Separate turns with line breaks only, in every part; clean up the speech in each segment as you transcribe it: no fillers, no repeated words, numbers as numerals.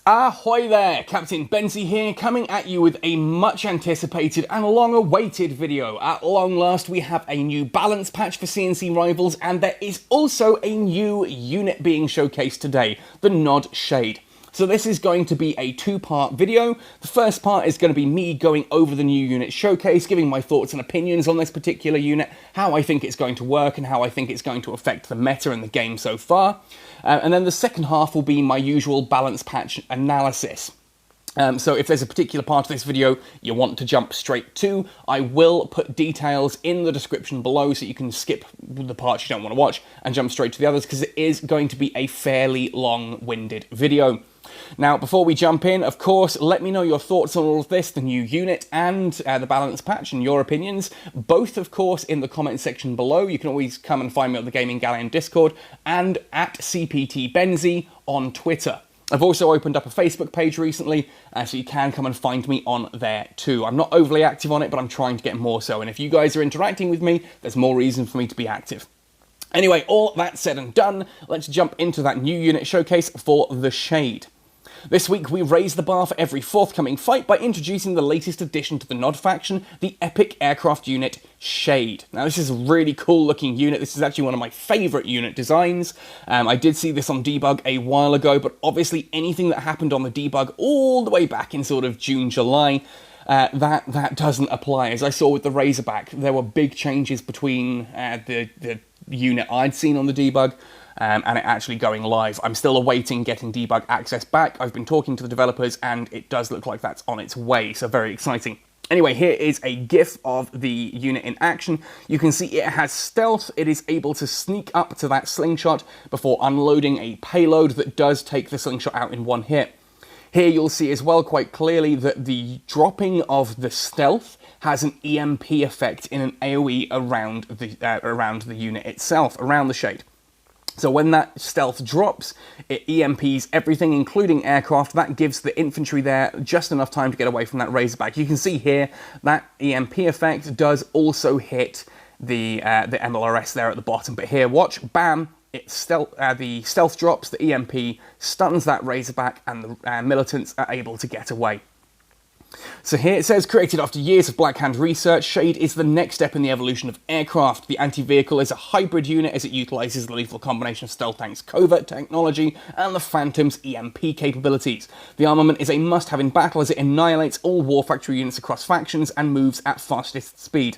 Ahoy there, Captain Benzie here, coming at you with a much anticipated and long awaited video. At long last we have a new balance patch for CNC Rivals, and there is also a new unit being showcased today, the Nod Shade. So this is going to be a two-part video. The first part is going to be me going over the new unit showcase, giving my thoughts and opinions on this particular unit, how I think it's going to work and how I think it's going to affect the meta and the game so far. And then the second half will be my usual balance patch analysis. So if there's a particular part of this video you want to jump straight to, I will put details in the description below so you can skip the parts you don't want to watch and jump straight to the others, because it is going to be a fairly long-winded video. Now, before we jump in, of course, let me know your thoughts on all of this, the new unit and the balance patch, and your opinions, both, of course, in the comment section below. You can always come and find me on the Gaming Galleon Discord and at CPTBenzie on Twitter. I've also opened up a Facebook page recently, so you can come and find me on there too. I'm not overly active on it, but I'm trying to get more so, and if you guys are interacting with me, there's more reason for me to be active. Anyway, all that said and done, let's jump into that new unit showcase for the Shade. This week we raise the bar for every forthcoming fight by introducing the latest addition to the Nod faction, the epic aircraft unit Shade. Now this is a really cool looking unit. This is actually one of my favourite unit designs. I did see this on debug a while ago, but obviously anything that happened on the debug all the way back in sort of June, July, that doesn't apply. As I saw with the Razorback, there were big changes between the unit I'd seen on the debug and it actually going live. I'm still awaiting getting debug access back. I've been talking to the developers and it does look like that's on its way, so very exciting. Anyway, here is a GIF of the unit in action. You can see it has stealth. It is able to sneak up to that slingshot before unloading a payload that does take the slingshot out in one hit. Here you'll see as well quite clearly that the dropping of the stealth has an EMP effect in an AoE around the unit itself, around the Shade. So when that stealth drops, it EMPs everything, including aircraft. That gives the infantry there just enough time to get away from that Razorback. You can see here that EMP effect does also hit the MLRS there at the bottom. But here, watch, bam, the stealth drops, the EMP stuns that Razorback, and the militants are able to get away. So here it says, created after years of Black Hand research, Shade is the next step in the evolution of aircraft. The anti-vehicle is a hybrid unit as it utilises the lethal combination of Stealth Tank's covert technology and the Phantom's EMP capabilities. The armament is a must-have in battle as it annihilates all War Factory units across factions and moves at fastest speed.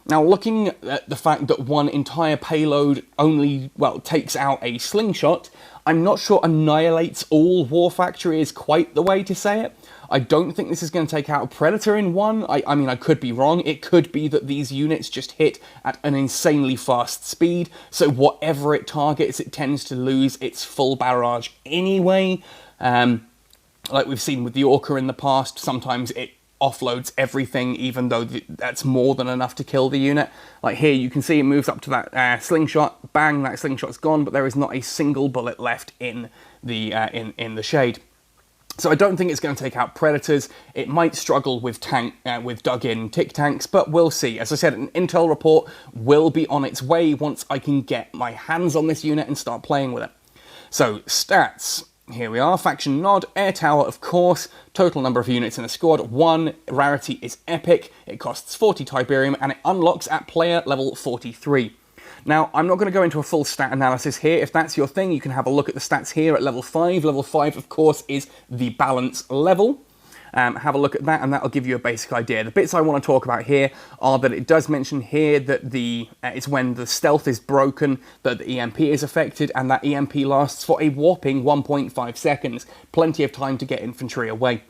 Now, looking at the fact that one entire payload only, well, takes out a slingshot, I'm not sure annihilates all War Factory is quite the way to say it. I don't think this is going to take out a Predator in one. I mean, I could be wrong. It could be that these units just hit at an insanely fast speed, so whatever it targets, it tends to lose its full barrage anyway. Like we've seen with the Orca in the past, sometimes it offloads everything, even though that's more than enough to kill the unit. Like here, you can see it moves up to that slingshot, bang, that slingshot's gone, but there is not a single bullet left in the Shade. So I don't think it's going to take out Predators. It might struggle with dug-in tick tanks, but we'll see. As I said, an intel report will be on its way once I can get my hands on this unit and start playing with it. So, stats. Here we are. Faction Nod, Air Tower, of course. Total number of units in the squad, 1. Rarity is Epic. It costs 40 Tiberium, and it unlocks at player level 43. Now, I'm not going to go into a full stat analysis here. If that's your thing, you can have a look at the stats here at level 5. Level 5, of course, is the balance level. Have a look at that, and that'll give you a basic idea. The bits I want to talk about here are that it does mention here that it's when the stealth is broken that the EMP is affected, and that EMP lasts for a whopping 1.5 seconds. Plenty of time to get infantry away.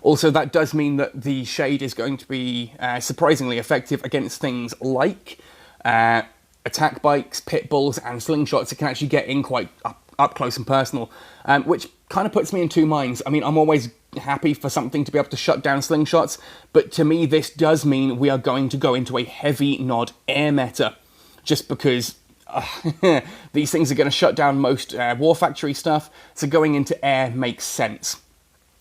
Also, that does mean that the Shade is going to be surprisingly effective against things like attack bikes, pit bulls, and slingshots. It can actually get in quite up close and personal, which kind of puts me in two minds. I mean, I'm always happy for something to be able to shut down slingshots, but to me this does mean we are going to go into a heavy Nod air meta, just because these things are going to shut down most War Factory stuff, so going into air makes sense.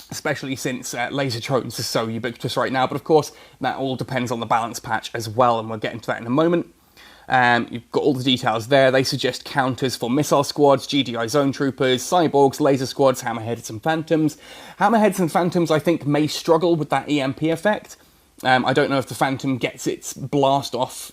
Especially since laser Trojans are so ubiquitous right now, but of course that all depends on the balance patch as well, and we'll get into that in a moment. You've got all the details there. They suggest counters for missile squads, GDI zone troopers, cyborgs, laser squads, hammerheads and phantoms. Hammerheads and phantoms, I think, may struggle with that EMP effect. I don't know if the phantom gets its blast off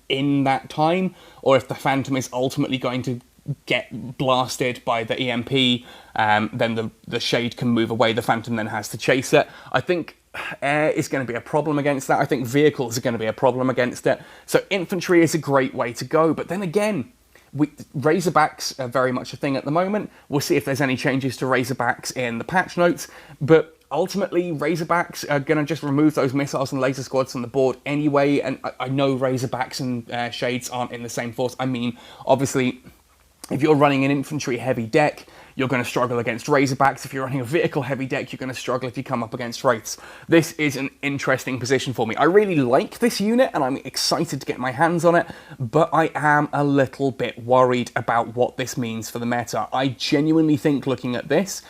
in that time, or if the phantom is ultimately going to get blasted by the EMP, then the shade can move away, the phantom then has to chase it. I think air is going to be a problem against that. I think vehicles are going to be a problem against it. So infantry is a great way to go, but then again, Razorbacks are very much a thing at the moment. We'll see if there's any changes to Razorbacks in the patch notes, but ultimately, Razorbacks are going to just remove those missiles and laser squads from the board anyway, and I know Razorbacks and Shades aren't in the same force. I mean, obviously, if you're running an infantry-heavy deck, you're going to struggle against Razorbacks. If you're running a vehicle-heavy deck, you're going to struggle if you come up against Wraiths. This is an interesting position for me. I really like this unit, and I'm excited to get my hands on it, but I am a little bit worried about what this means for the meta. I genuinely think, looking at this,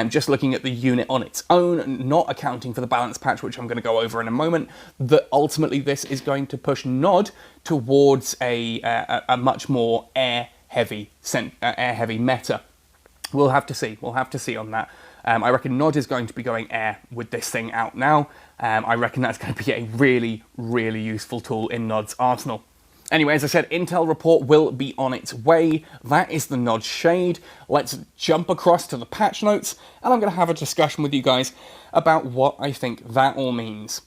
just looking at the unit on its own, not accounting for the balance patch, which I'm going to go over in a moment, that ultimately this is going to push Nod towards a much more air-heavy meta. We'll have to see. We'll have to see on that. I reckon Nod is going to be going air with this thing out now. I reckon that's going to be a really, really useful tool in Nod's arsenal. Anyway, as I said, Intel report will be on its way. That is the Nod Shade. Let's jump across to the patch notes, and I'm going to have a discussion with you guys about what I think that all means.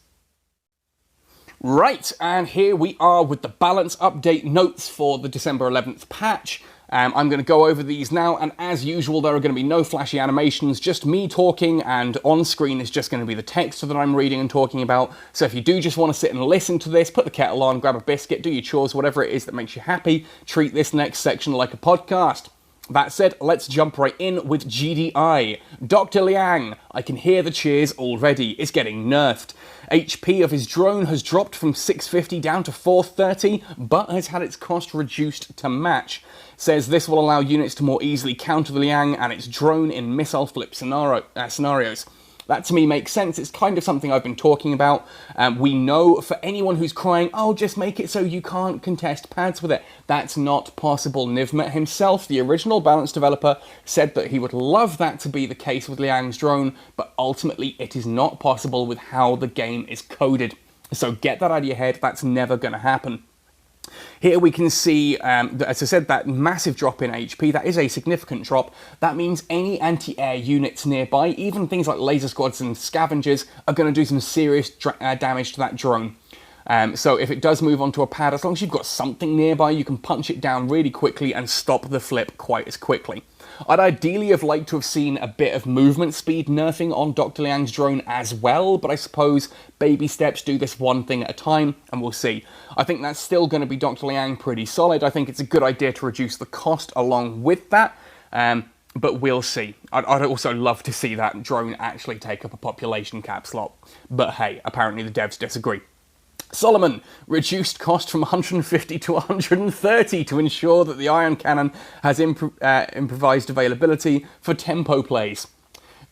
Right, and here we are with the balance update notes for the December 11th patch. I'm going to go over these now, and as usual, there are going to be no flashy animations, just me talking, and on screen is just going to be the text that I'm reading and talking about. So if you do just want to sit and listen to this, put the kettle on, grab a biscuit, do your chores, whatever it is that makes you happy, treat this next section like a podcast. That said, let's jump right in with GDI. Dr. Liang, I can hear the cheers already, is getting nerfed. HP of his drone has dropped from 650 down to 430, but has had its cost reduced to match. Says this will allow units to more easily counter the Liang and its drone in missile flip scenarios. That to me makes sense. It's kind of something I've been talking about. We know for anyone who's crying, oh, just make it so you can't contest pads with it. That's not possible. Nivmet himself, the original balance developer, said that he would love that to be the case with Liang's drone, but ultimately it is not possible with how the game is coded. So get that out of your head. That's never going to happen. Here we can see, as I said, that massive drop in HP. That is a significant drop. That means any anti-air units nearby, even things like laser squads and scavengers, are going to do some serious damage to that drone. So if it does move onto a pad, as long as you've got something nearby, you can punch it down really quickly and stop the flip quite as quickly. I'd ideally have liked to have seen a bit of movement speed nerfing on Dr. Liang's drone as well, but I suppose baby steps, do this one thing at a time, and we'll see. I think that's still going to be Dr. Liang pretty solid. I think it's a good idea to reduce the cost along with that, but we'll see. I'd also love to see that drone actually take up a population cap slot, but hey, apparently the devs disagree. Solomon reduced cost from 150 to 130 to ensure that the ion cannon has improvised availability for tempo plays.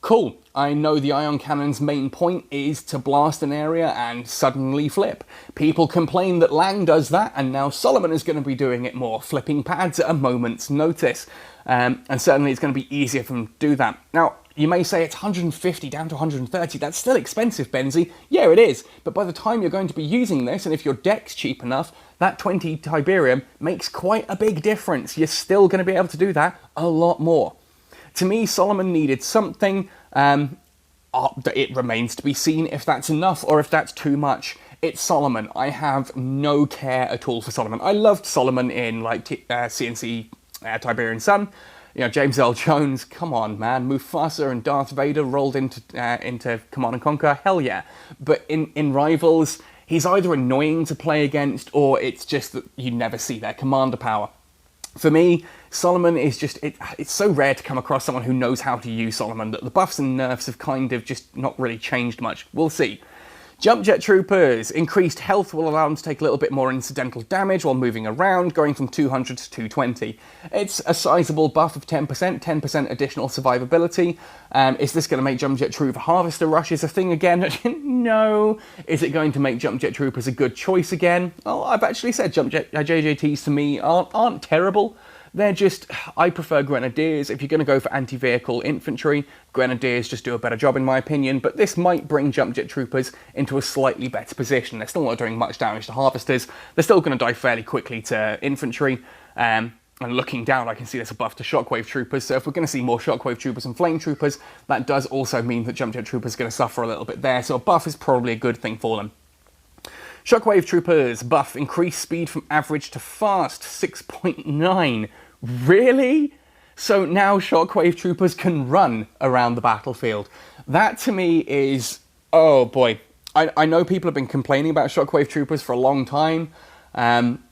Cool, I know the ion cannon's main point is to blast an area and suddenly flip. People complain that Lang does that, and now Solomon is going to be doing it more, flipping pads at a moment's notice. And certainly it's going to be easier for them to do that. Now, you may say it's 150 down to 130, that's still expensive, Benzie. Yeah, it is, but by the time you're going to be using this, and if your deck's cheap enough, that 20 Tiberium makes quite a big difference. You're still going to be able to do that a lot more. To me, Solomon needed something. It remains to be seen if that's enough or if that's too much. It's Solomon. I have no care at all for Solomon. I loved Solomon in like CNC Tiberian Sun. You know, James Earl Jones, come on, man. Mufasa and Darth Vader rolled into Command & Conquer, hell yeah. But in Rivals, he's either annoying to play against, or it's just that you never see their commander power. For me, Solomon is just, it's so rare to come across someone who knows how to use Solomon that the buffs and nerfs have kind of just not really changed much. We'll see. Jump Jet Troopers. Increased health will allow them to take a little bit more incidental damage while moving around, going from 200 to 220. It's a sizable buff of 10% additional survivability. Is this going to make Jump Jet Trooper Harvester rushes a thing again? No. Is it going to make Jump Jet Troopers a good choice again? Well, I've actually said JJTs to me aren't terrible. They're just, I prefer Grenadiers. If you're going to go for anti-vehicle infantry, Grenadiers just do a better job in my opinion, but this might bring Jump Jet Troopers into a slightly better position. They're still not doing much damage to Harvesters. They're still going to die fairly quickly to infantry. And looking down, I can see there's a buff to Shockwave Troopers, so if we're going to see more Shockwave Troopers and Flame Troopers, that does also mean that Jump Jet Troopers are going to suffer a little bit there, so a buff is probably a good thing for them. Shockwave Troopers buff, increased speed from average to fast, 6.9. Really? So now Shockwave Troopers can run around the battlefield. That to me is, oh boy. I know people have been complaining about Shockwave Troopers for a long time. I'm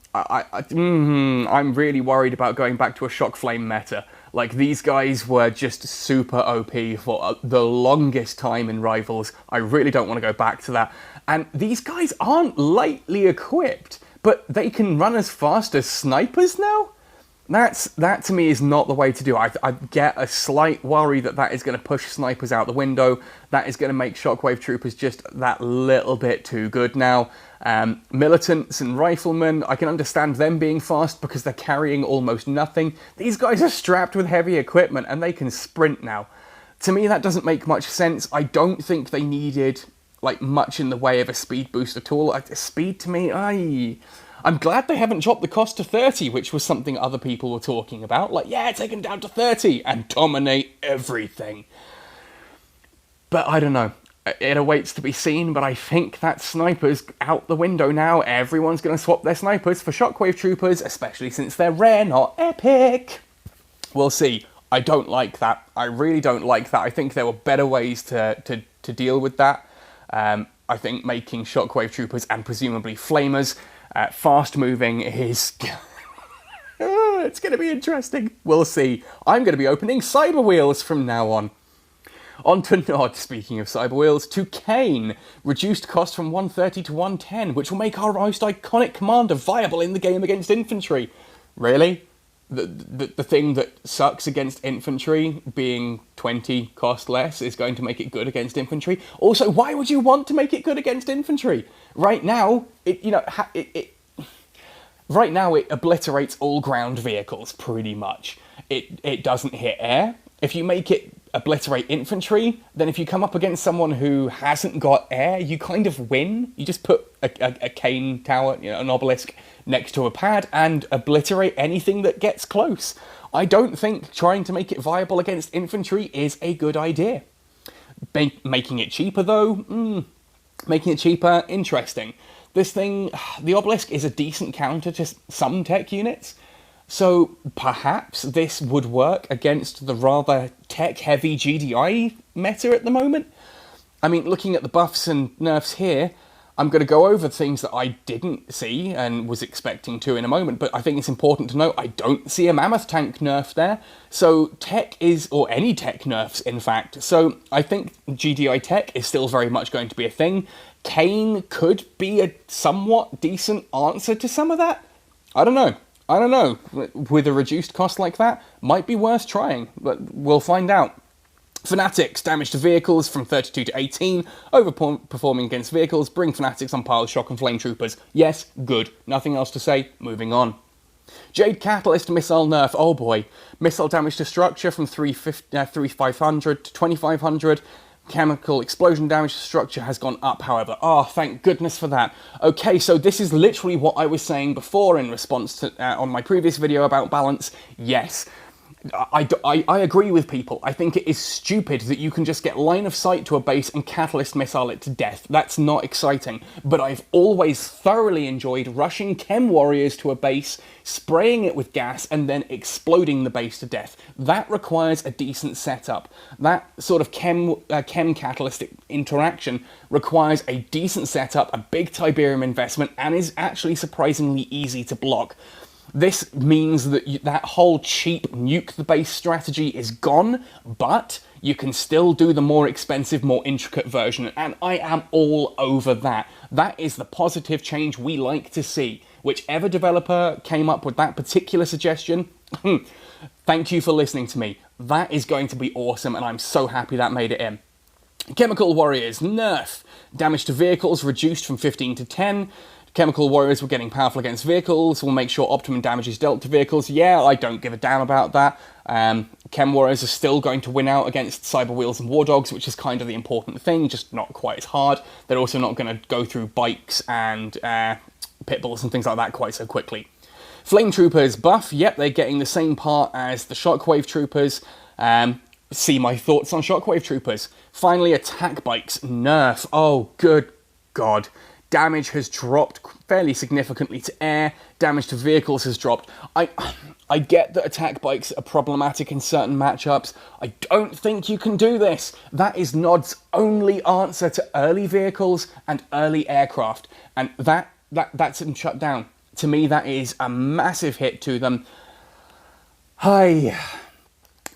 really worried about going back to a Shock Flame meta. Like, these guys were just super OP for the longest time in Rivals. I really don't want to go back to that. And these guys aren't lightly equipped, but they can run as fast as snipers now? That to me is not the way to do it. I get a slight worry that is going to push snipers out the window. That is going to make Shockwave Troopers just that little bit too good now. Militants and riflemen, I can understand them being fast because they're carrying almost nothing. These guys are strapped with heavy equipment and they can sprint now. To me, that doesn't make much sense. I don't think they needed like much in the way of a speed boost at all. Speed to me, I'm glad they haven't dropped the cost to 30, which was something other people were talking about. Like, yeah, take them down to 30 and dominate everything. But I don't know. It awaits to be seen, but I think that sniper's out the window now. Everyone's going to swap their snipers for Shockwave Troopers, especially since they're rare, not epic. We'll see. I don't like that. I really don't like that. I think there were better ways to deal with that. I think making Shockwave Troopers and presumably Flamers fast moving is... it's going to be interesting. We'll see. I'm going to be opening Cyber Wheels from now on. On to Nod, speaking of Cyber Wheels, to Kane. Reduced cost from 130 to 110, which will make our most iconic commander viable in the game against infantry. Really? The thing that sucks against infantry, being 20 cost less, is going to make it good against infantry. Also, why would you want to make it good against infantry? Right now, right now it obliterates all ground vehicles, pretty much. It doesn't hit air. If you make it obliterate infantry, then if you come up against someone who hasn't got air, you kind of win. You just put a cane tower, an obelisk, next to a pad and obliterate anything that gets close. I don't think trying to make it viable against infantry is a good idea. Making it cheaper though? Making it cheaper, interesting. This thing, the obelisk is a decent counter to some tech units, so perhaps this would work against the rather tech-heavy GDI meta at the moment. I mean, looking at the buffs and nerfs here, I'm going to go over things that I didn't see and was expecting to in a moment, but I think it's important to note I don't see a Mammoth tank nerf there, so tech is, or any tech nerfs in fact, so I think GDI tech is still very much going to be a thing. Kane could be a somewhat decent answer to some of that. I don't know. With a reduced cost like that, might be worth trying, but we'll find out. Fanatics, damage to vehicles from 32 to 18, overperforming against vehicles, bring Fanatics on par with Shock and Flame Troopers. Yes, good. Nothing else to say, moving on. Jade Catalyst missile nerf, oh boy. Missile damage to structure from 3,500 to 2,500. Chemical explosion damage to structure has gone up, however. Oh, thank goodness for that. Okay, so this is literally what I was saying before in response to on my previous video about balance. Yes. I agree with people. I think it is stupid that you can just get line of sight to a base and catalyst missile it to death. That's not exciting. But I've always thoroughly enjoyed rushing chem warriors to a base, spraying it with gas, and then exploding the base to death. That requires a decent setup. That sort of chem catalyst interaction requires a decent setup, a big Tiberium investment, and is actually surprisingly easy to block. This means that that whole cheap nuke the base strategy is gone, but you can still do the more expensive, more intricate version, and I am all over that. That is the positive change we like to see. Whichever developer came up with that particular suggestion, thank you for listening to me. That is going to be awesome, and I'm so happy that made it in. Chemical Warriors, nerf. Damage to vehicles reduced from 15 to 10. Chemical Warriors were getting powerful against vehicles. We'll make sure optimum damage is dealt to vehicles. Yeah, I don't give a damn about that. Chem Warriors are still going to win out against Cyber Wheels and War Dogs, which is kind of the important thing, just not quite as hard. They're also not going to go through bikes and pit bulls and things like that quite so quickly. Flame Troopers buff, yep, they're getting the same part as the Shockwave Troopers. See my thoughts on Shockwave Troopers. Finally, Attack Bikes nerf. Oh, good God. Damage has dropped fairly significantly to air. Damage to vehicles has dropped. I get that attack bikes are problematic in certain matchups. I don't think you can do this. That is Nod's only answer to early vehicles and early aircraft. And that's been shut down. To me, that is a massive hit to them. Hi.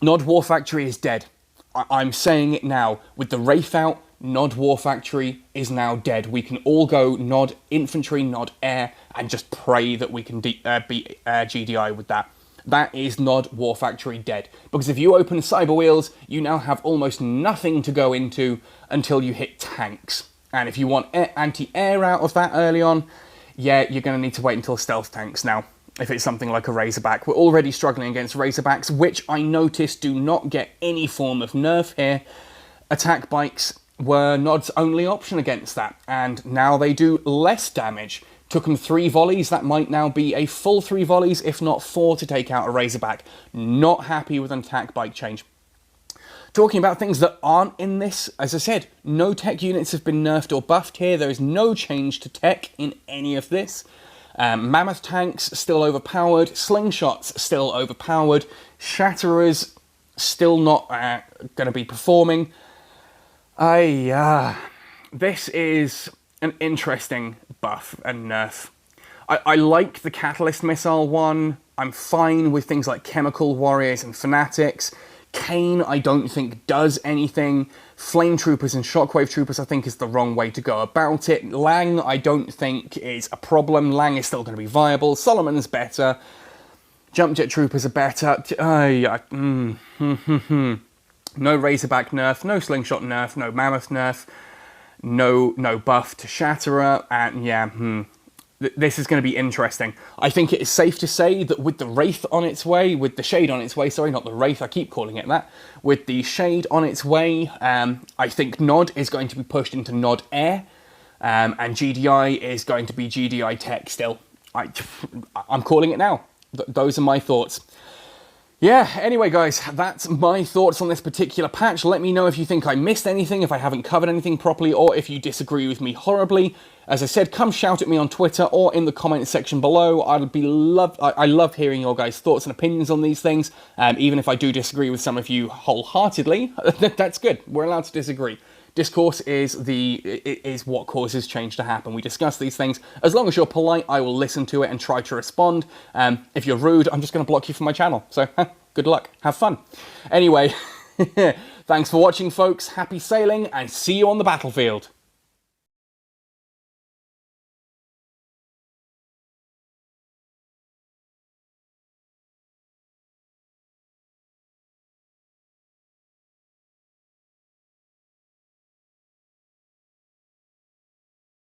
Nod War Factory is dead. I'm saying it now. With the Wraith out, Nod War Factory is now dead. We can all go Nod Infantry, Nod Air, and just pray that we can beat GDI with that. That is Nod War Factory dead. Because if you open Cyber Wheels, you now have almost nothing to go into until you hit tanks. And if you want anti-air out of that early on, yeah, you're going to need to wait until stealth tanks now. If it's something like a Razorback. We're already struggling against Razorbacks, which I notice do not get any form of nerf here. Attack bikes were Nod's only option against that, and now they do less damage. Took them 3 volleys, that might now be a full 3 volleys, if not 4, to take out a Razorback. Not happy with an attack bike change. Talking about things that aren't in this, as I said, no tech units have been nerfed or buffed here. There is no change to tech in any of this. Mammoth tanks still overpowered, slingshots still overpowered, shatterers still not going to be performing. This is an interesting buff and nerf. I like the Catalyst Missile one. I'm fine with things like Chemical Warriors and Fanatics. Kane, I don't think does anything. Flame Troopers and Shockwave Troopers, I think, is the wrong way to go about it. Lang, I don't think is a problem. Lang is still going to be viable. Solomon's better. Jump Jet Troopers are better. No Razorback nerf, no Slingshot nerf, no Mammoth nerf, no buff to Shatterer, and yeah, this is going to be interesting. I think it is safe to say that with the Wraith on its way, with the Shade on its way, sorry, not the Wraith, I keep calling it that, with the Shade on its way, I think Nod is going to be pushed into Nod Air, and GDI is going to be GDI Tech still. I'm calling it now. Those are my thoughts. Yeah, anyway guys, that's my thoughts on this particular patch. Let me know if you think I missed anything, if I haven't covered anything properly, or if you disagree with me horribly. As I said, come shout at me on Twitter or in the comments section below. I love hearing your guys' thoughts and opinions on these things. Even if I do disagree with some of you wholeheartedly, that's good. We're allowed to disagree. Discourse is what causes change to happen. We discuss these things. As long as you're polite, I will listen to it and try to respond. If you're rude, I'm just going to block you from my channel. So, good luck. Have fun. Anyway, thanks for watching, folks. Happy sailing, and see you on the battlefield.